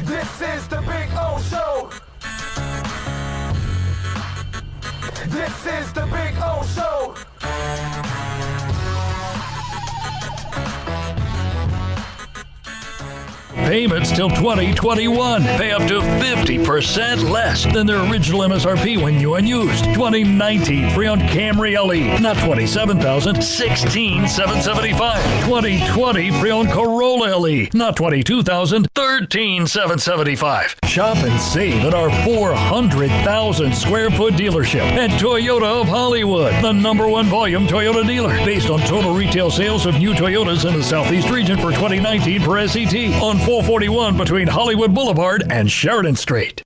This is the Big O Show. This is the Big O Show. Payments till 2021. Pay up to 50% less than their original MSRP when new and used. 2019 pre-owned Camry LE, not $27,000, $16,775. 2020 pre-owned Corolla LE, not $22,000, $13,775. Shop and save at our 400,000 square foot dealership at Toyota of Hollywood, the #1 volume Toyota dealer, based on total retail sales of new Toyotas in the Southeast region for 2019 per SET on 441 between Hollywood Boulevard and Sheridan Street.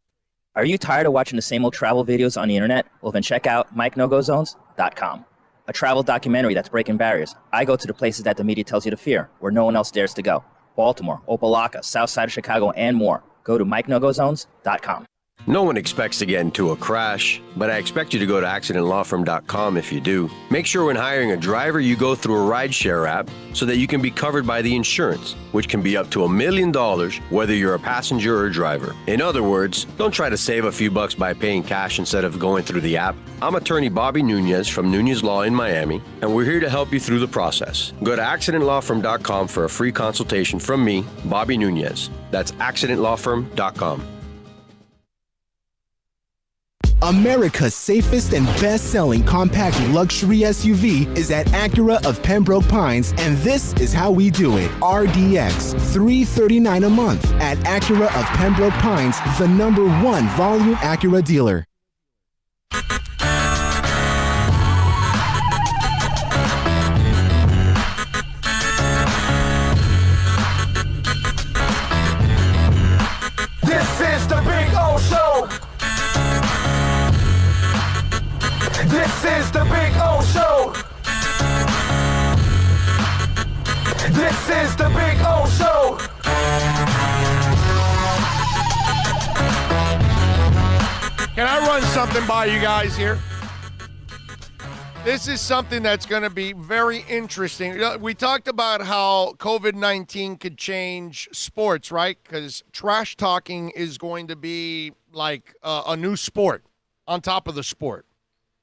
Are you tired of watching the same old travel videos on the internet? Well, then check out MikeNoGoZones.com, a travel documentary that's breaking barriers. I go to the places that the media tells you to fear, where no one else dares to go. Baltimore, Opelika, South Side of Chicago, and more. Go to MikeNoGoZones.com. No one expects to get into a crash, but I expect you to go to accidentlawfirm.com if you do. Make sure when hiring a driver, you go through a rideshare app so that you can be covered by the insurance, which can be up to $1 million whether you're a passenger or a driver. In other words, don't try to save a few bucks by paying cash instead of going through the app. I'm attorney Bobby Nunez from Nunez Law in Miami, and we're here to help you through the process. Go to accidentlawfirm.com for a free consultation from me, Bobby Nunez. That's accidentlawfirm.com. America's safest and best-selling compact luxury SUV is at Acura of Pembroke Pines, and this is how we do it. RDX, $339 a month at Acura of Pembroke Pines, the #1 volume Acura dealer. This is the Big O Show. This is the Big O Show. This is the Big O Show. Can I run something by you guys here? This is something that's going to be very interesting. We talked about how COVID-19 could change sports, right? Because trash talking is going to be like a new sport on top of the sport.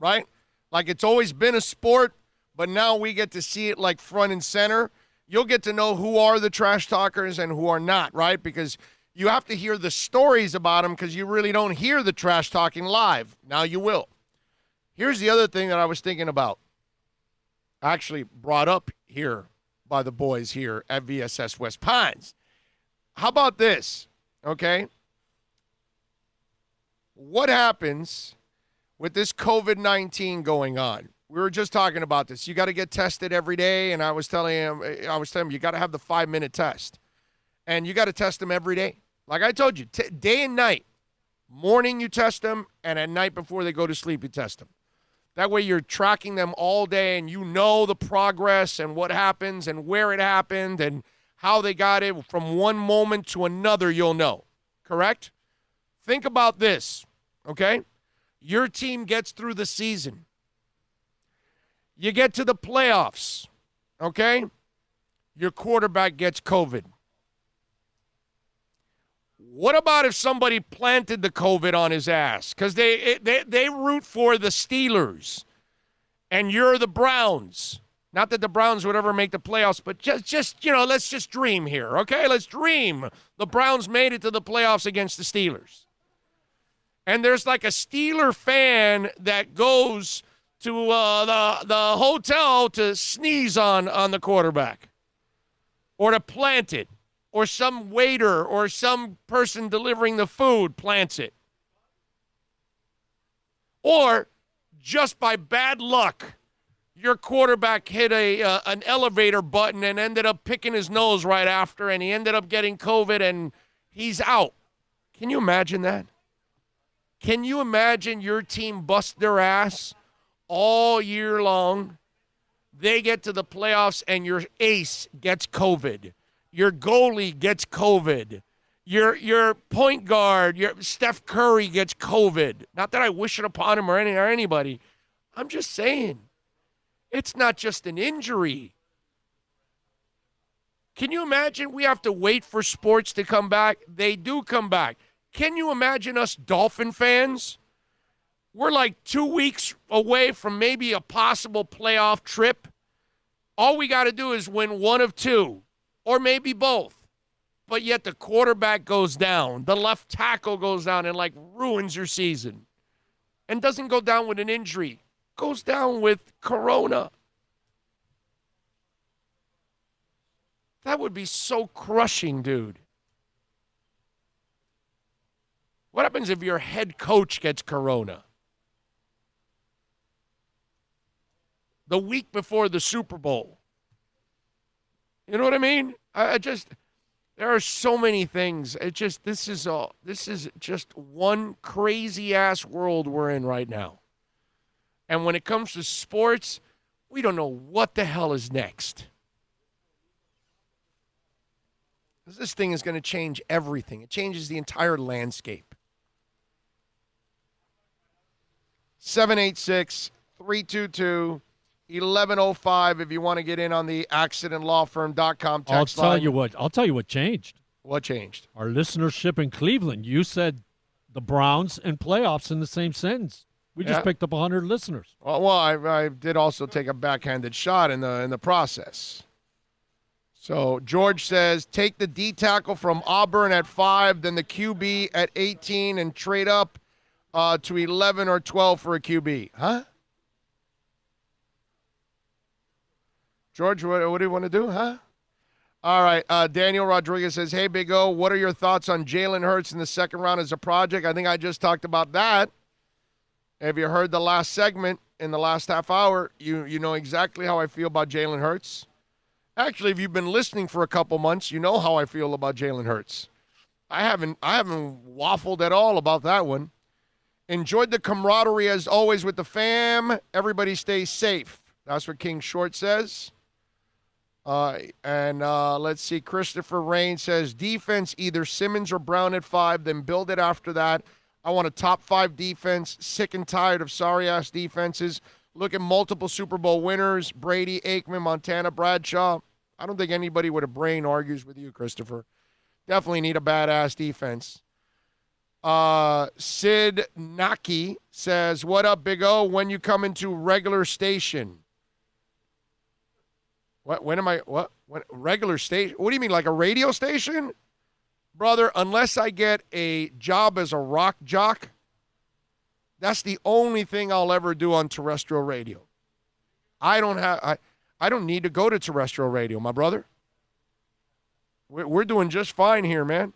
Right? Like it's always been a sport, but now we get to see it like front and center. You'll get to know who are the trash talkers and who are not, right? Because you have to hear the stories about them because you really don't hear the trash talking live. Now you will. Here's the other thing that I was thinking about. Actually brought up here by the boys here at VSS West Pines. How about this? Okay. What happens with this COVID-19 going on? We were just talking about this. You got to get tested every day, and I was telling him you got to have the 5-minute test, and you got to test them every day. Like I told you, day and night. Morning you test them, and at night before they go to sleep you test them. That way you're tracking them all day, and you know the progress and what happens and where it happened and how they got it from one moment to another. You'll know, correct? Think about this, okay? Your team gets through the season. You get to the playoffs, okay? Your quarterback gets COVID. What about if somebody planted the COVID on his ass? Because they root for the Steelers, and you're the Browns. Not that the Browns would ever make the playoffs, but just let's just dream here, okay? Let's dream. The Browns made it to the playoffs against the Steelers. And there's like a Steeler fan that goes to the hotel to sneeze on the quarterback or to plant it, or some waiter or some person delivering the food plants it. Or just by bad luck, your quarterback hit an elevator button and ended up picking his nose right after, and he ended up getting COVID and he's out. Can you imagine that? Can you imagine your team bust their ass all year long? They get to the playoffs and your ace gets COVID. Your goalie gets COVID. Your point guard, your Steph Curry gets COVID. Not that I wish it upon him or anybody. I'm just saying, it's not just an injury. Can you imagine we have to wait for sports to come back? They do come back. Can you imagine us Dolphin fans? We're like 2 weeks away from maybe a possible playoff trip. All we got to do is win one of two, or maybe both. But yet the quarterback goes down, the left tackle goes down and like ruins your season. And doesn't go down with an injury, goes down with corona. That would be so crushing, dude. What happens if your head coach gets corona? The week before the Super Bowl. You know what I mean? There are so many things. This is just one crazy ass world we're in right now. And when it comes to sports, we don't know what the hell is next. This thing is going to change everything. It changes the entire landscape. 786-322-1105 if you want to get in on the accidentlawfirm.com text line. I'll tell you what changed. What changed? Our listenership in Cleveland. You said the Browns and playoffs in the same sentence. We just picked up 100 listeners. Well, I did also take a backhanded shot in the process. So George says, take the D tackle from Auburn at 5, then the QB at 18, and trade up to 11 or 12 for a QB. Huh? George, what do you want to do, huh? All right, Daniel Rodriguez says, hey, Big O, what are your thoughts on Jalen Hurts in the second round as a project? I think I just talked about that. Have you heard the last segment in the last half hour? You know exactly how I feel about Jalen Hurts. Actually, if you've been listening for a couple months, you know how I feel about Jalen Hurts. I haven't waffled at all about that one. Enjoyed the camaraderie as always with the fam. Everybody stay safe. That's what King Short says. Let's see. Christopher Rain says, defense, either Simmons or Brown at 5, then build it after that. I want a top 5 defense. Sick and tired of sorry-ass defenses. Look at multiple Super Bowl winners, Brady, Aikman, Montana, Bradshaw. I don't think anybody with a brain argues with you, Christopher. Definitely need a badass defense. Sid Naki says, what up, Big O? When you come into regular station? What? When am I? What? When, regular station? What do you mean, like a radio station? Brother, unless I get a job as a rock jock, that's the only thing I'll ever do on terrestrial radio. I don't need to go to terrestrial radio, my brother. We're doing just fine here, man.